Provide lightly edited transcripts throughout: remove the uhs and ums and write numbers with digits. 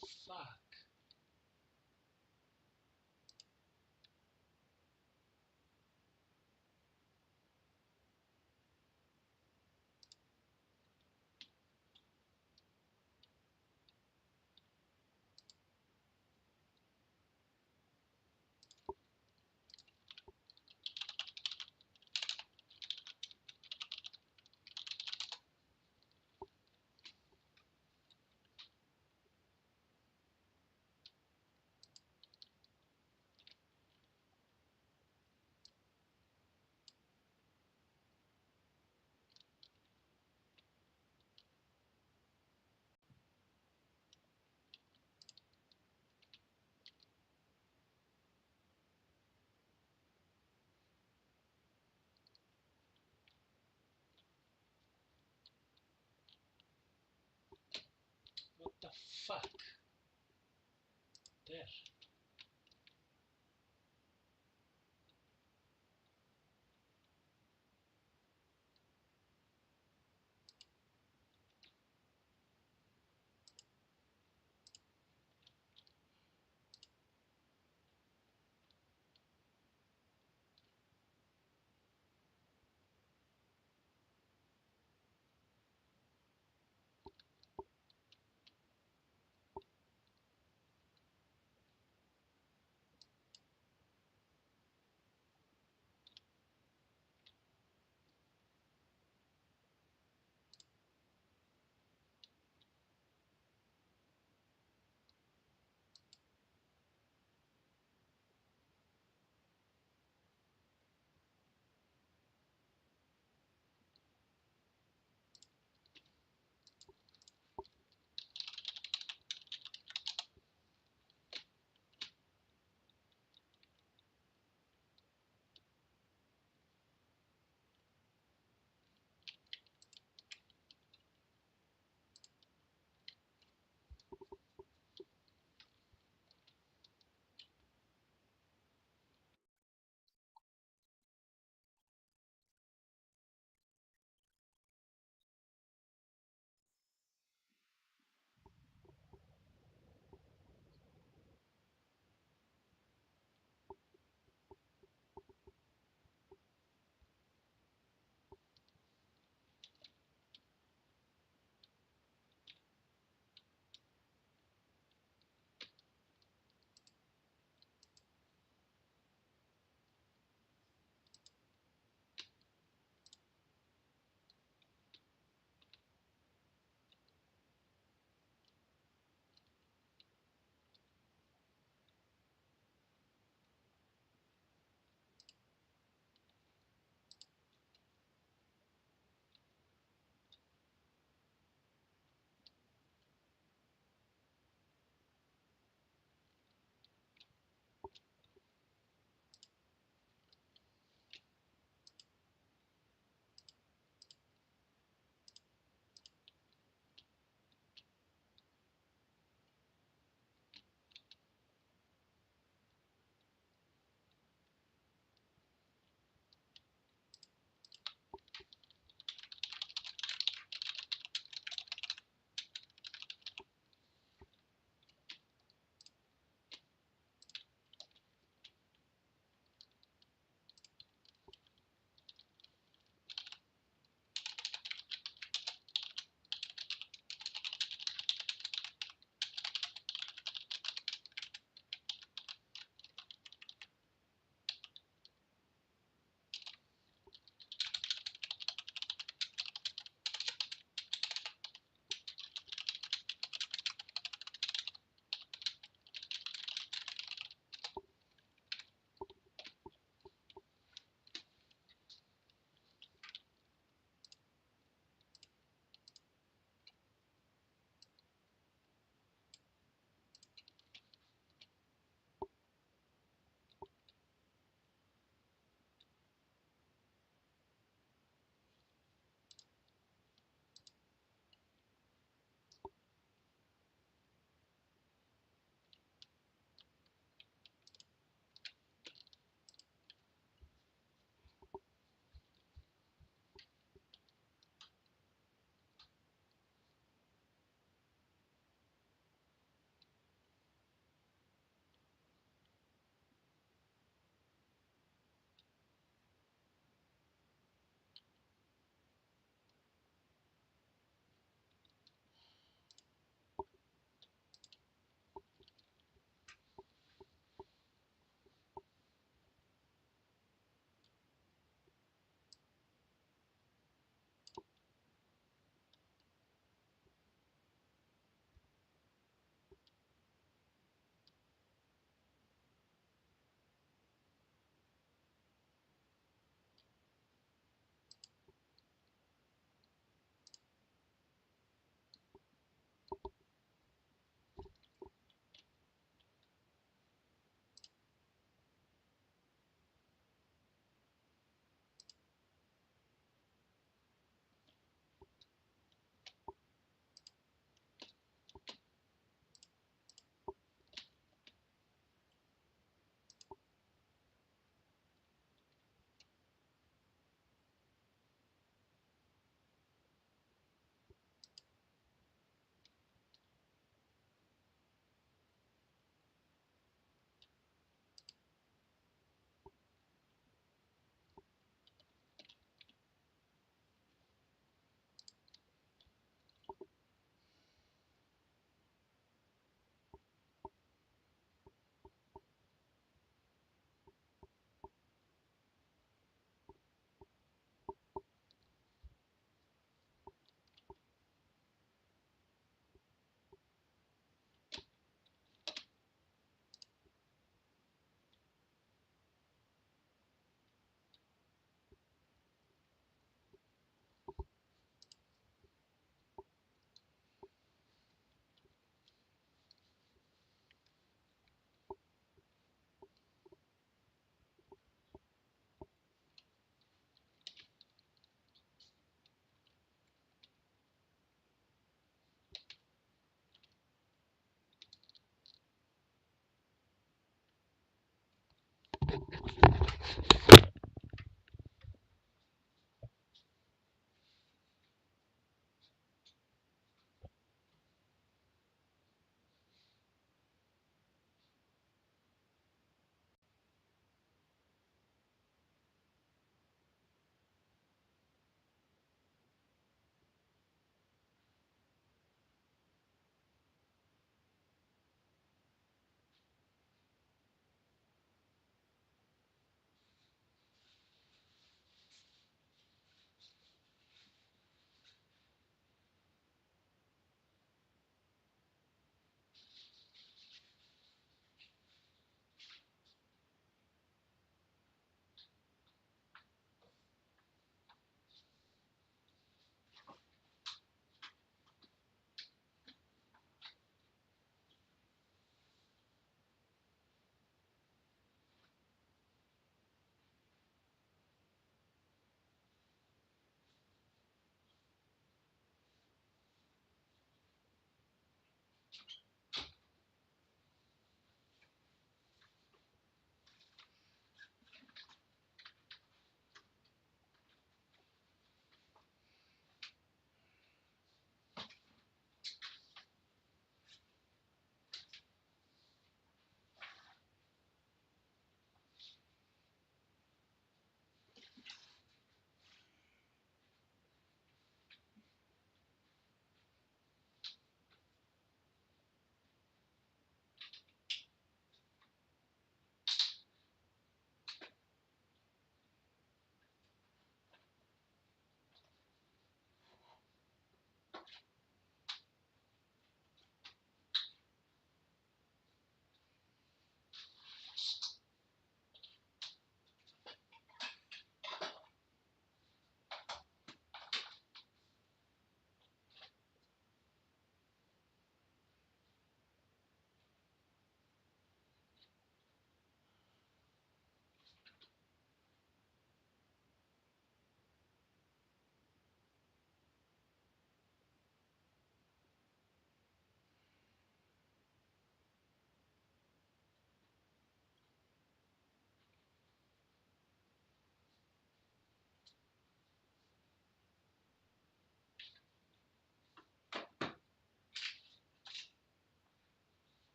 fuck? What the fuck? There.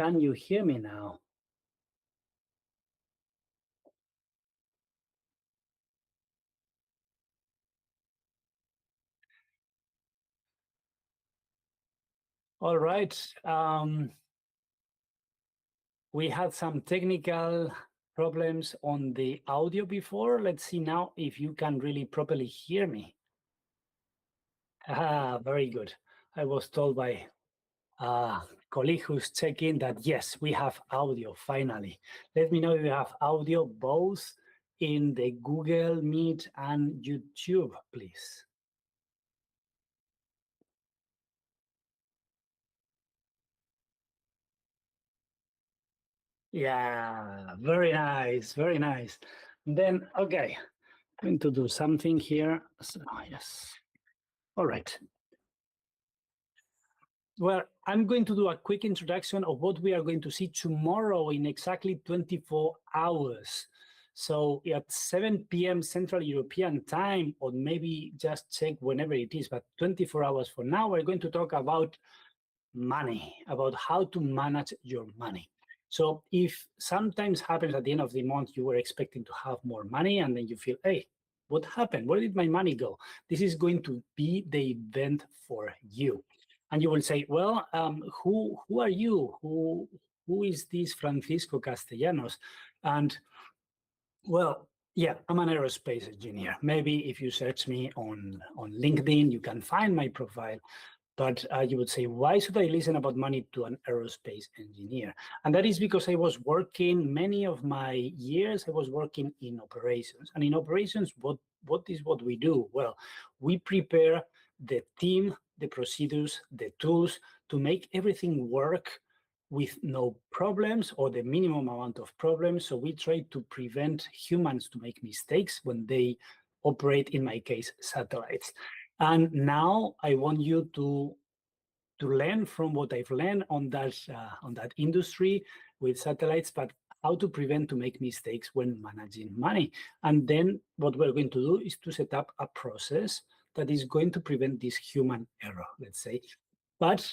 Can you hear me now? All right. We had some technical problems on the audio before. Let's see now if you can really properly hear me. Very good. I was told by a colleague who's checking that, yes, we have audio finally. Let me know if you have audio both in the Google Meet and YouTube, please. Yeah, very nice, very nice. Then, okay, I'm going to do something here. So, yes. All right. Well, I'm going to do a quick introduction of what we are going to see tomorrow in exactly 24 hours. So at 7 p.m. Central European time, or maybe just check whenever it is, but 24 hours from now, we're going to talk about money, about how to manage your money. So if sometimes happens at the end of the month, you were expecting to have more money and then you feel, hey, what happened? Where did my money go? This is going to be the event for you. And you will say, well, who are you? Who is this Francisco Castellanos? And well, yeah, I'm an aerospace engineer. Maybe if you search me on LinkedIn, you can find my profile. But you would say, why should I listen about money to an aerospace engineer? And that is because I was working, many of my years, I was working in operations. And in operations, what is what we do? Well, we prepare the team, the procedures, the tools to make everything work with no problems or the minimum amount of problems. So we try to prevent humans to make mistakes when they operate, in my case, satellites. And now I want you to learn from what I've learned on that industry with satellites, but how to prevent to make mistakes when managing money. And then what we're going to do is to set up a process that is going to prevent this human error, let's say. But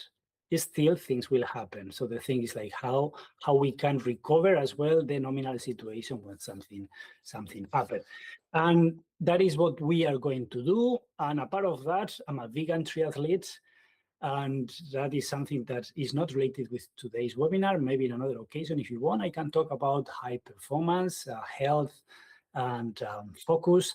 still things will happen. So the thing is like how we can recover as well the nominal situation when something happened. And that is what we are going to do. And a part of that, I'm a vegan triathlete. And that is something that is not related with today's webinar. Maybe in another occasion, if you want, I can talk about high performance, health, and focus.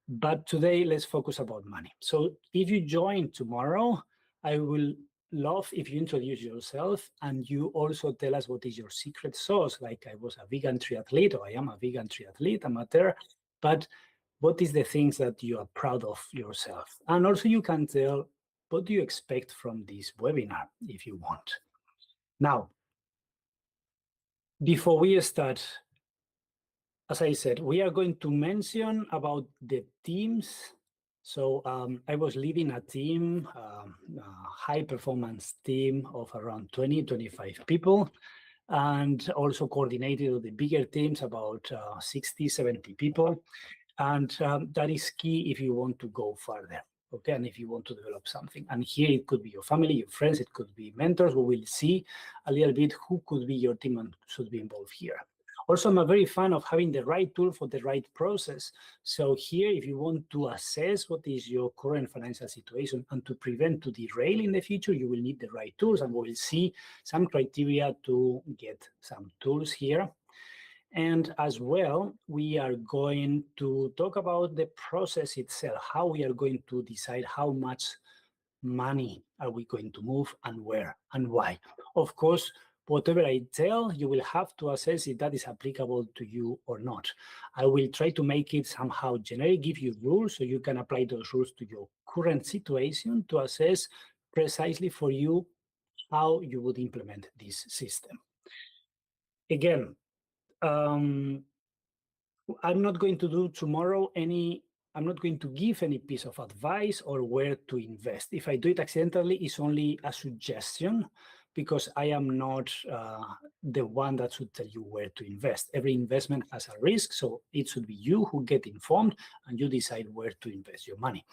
But today, let's focus about money. So if you join tomorrow, I will love if you introduce yourself and you also tell us what is your secret sauce. Like I was a vegan triathlete, or I am a vegan triathlete amateur, but what is the things that you are proud of yourself? And also you can tell, what do you expect from this webinar if you want? Now, before we start, as I said, we are going to mention about the teams. So I was leading a team, a high performance team of around 20, 25 people, and also coordinated the bigger teams, about 60, 70 people. And that is key if you want to go further. Okay, and if you want to develop something. And here it could be your family, your friends, it could be mentors. We will see a little bit who could be your team and should be involved here. Also, I'm a very fan of having the right tool for the right process. So here, if you want to assess what is your current financial situation and to prevent to derail in the future, you will need the right tools. And we will see some criteria to get some tools here. And as well, we are going to talk about the process itself, how we are going to decide how much money are we going to move and where and why. Of course, whatever I tell, you will have to assess if that is applicable to you or not. I will try to make it somehow generic, give you rules so you can apply those rules to your current situation to assess precisely for you how you would implement this system. Again, I'm not going to do tomorrow I'm not going to give any piece of advice or where to invest. If I do it accidentally, it's only a suggestion because I am not the one that should tell you where to invest. Every investment has a risk, so it should be you who get informed and you decide where to invest your money.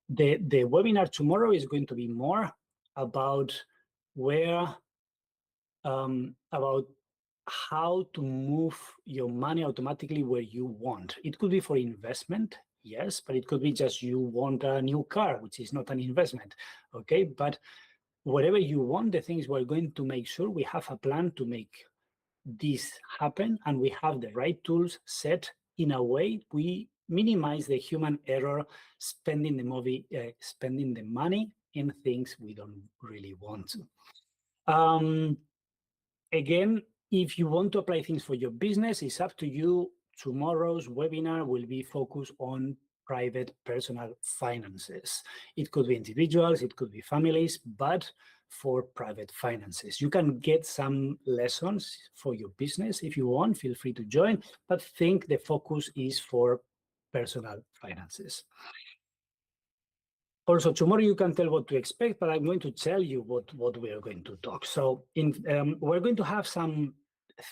The webinar tomorrow is going to be more about where about how to move your money automatically where you want. It could be for investment, yes, but it could be just you want a new car, which is not an investment, okay? But whatever you want, the thing is we're going to make sure we have a plan to make this happen, and we have the right tools set in a way we minimize the human error, spending the money in things we don't really want to. Again, if you want to apply things for your business, it's up to you. Tomorrow's webinar will be focused on private personal finances. It could be individuals, it could be families, but for private finances. You can get some lessons for your business if you want, feel free to join, but think the focus is for personal finances. Also, tomorrow you can tell what to expect, but I'm going to tell you what we are going to talk. So we're going to have some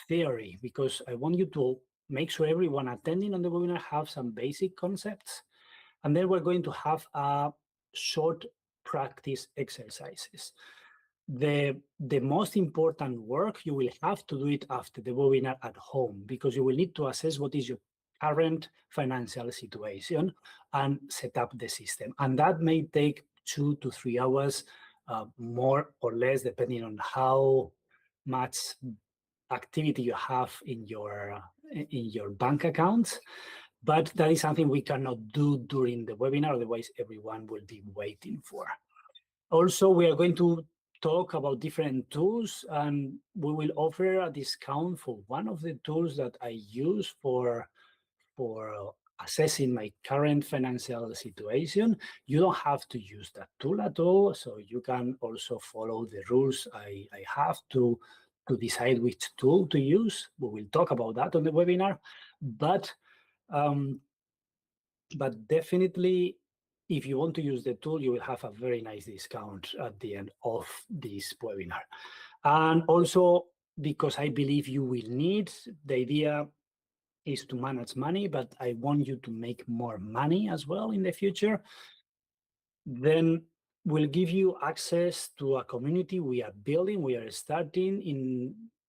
theory, because I want you to make sure everyone attending on the webinar have some basic concepts. And then we're going to have a short practice exercises. The most important work, you will have to do it after the webinar at home, because you will need to assess what is your current financial situation and set up the system. And that may take 2 to 3 hours, more or less, depending on how much activity you have in your bank accounts. But that is something we cannot do during the webinar, otherwise everyone will be waiting for. Also, we are going to talk about different tools, and we will offer a discount for one of the tools that I use for assessing my current financial situation. You don't have to use that tool at all, so you can also follow the rules I have to decide which tool to use. We will talk about that on the webinar, but definitely, if you want to use the tool, you will have a very nice discount at the end of this webinar. And also, because I believe you will need, the idea is to manage money, but I want you to make more money as well in the future. Then we'll give you access to a community we are building, we are starting,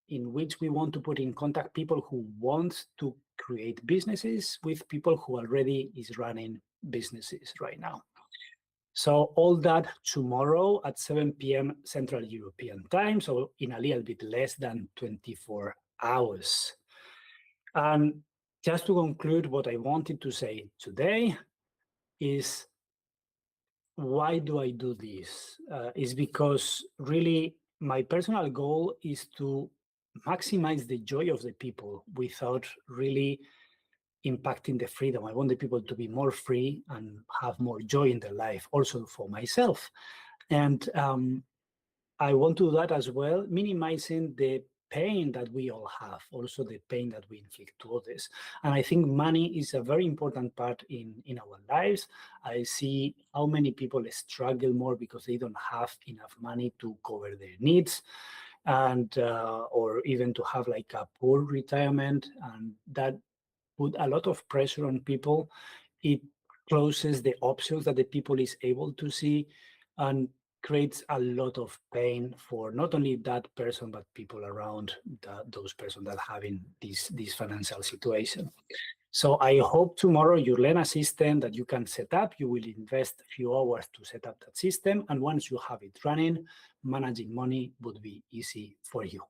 in which we want to put in contact people who want to create businesses with people who already is running businesses right now. So all that tomorrow at 7 p.m. Central European Time, so in a little bit less than 24 hours. And just to conclude, what I wanted to say today is, why do I do this? Is because really my personal goal is to maximize the joy of the people without really impacting the freedom. I want the people to be more free and have more joy in their life, also for myself. And I want to do that as well, minimizing the pain that we all have, also the pain that we inflict to others. And I think money is a very important part in our lives. I see how many people struggle more because they don't have enough money to cover their needs, and or even to have like a poor retirement, and that put a lot of pressure on people. It closes the options that the people is able to see, and creates a lot of pain for not only that person, but people around those persons that having this financial situation. So I hope tomorrow you learn a system that you can set up. You will invest a few hours to set up that system. And once you have it running, managing money would be easy for you.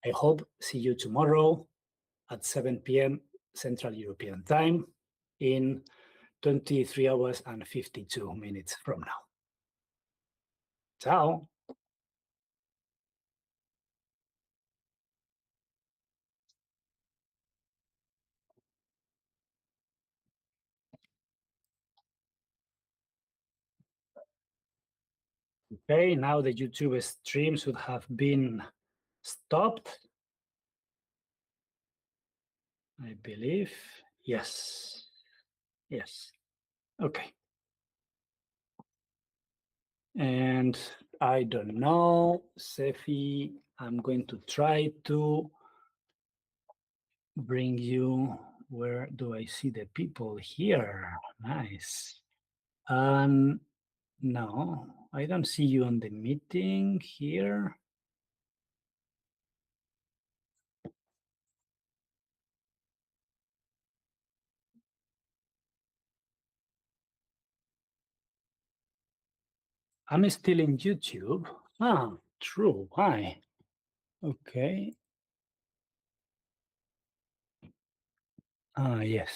I hope see you tomorrow at 7 p.m. Central European Time in 23 hours and 52 minutes from now. Ciao. Okay, now the YouTube stream should have been stopped. I believe. Yes. Yes. Okay. And I don't know, Sefi, I'm going to try to bring you. Where do I see the people here? Nice. No, I don't see you on the meeting here. I'm still in YouTube. Ah, true. Why? Okay. Ah, yes.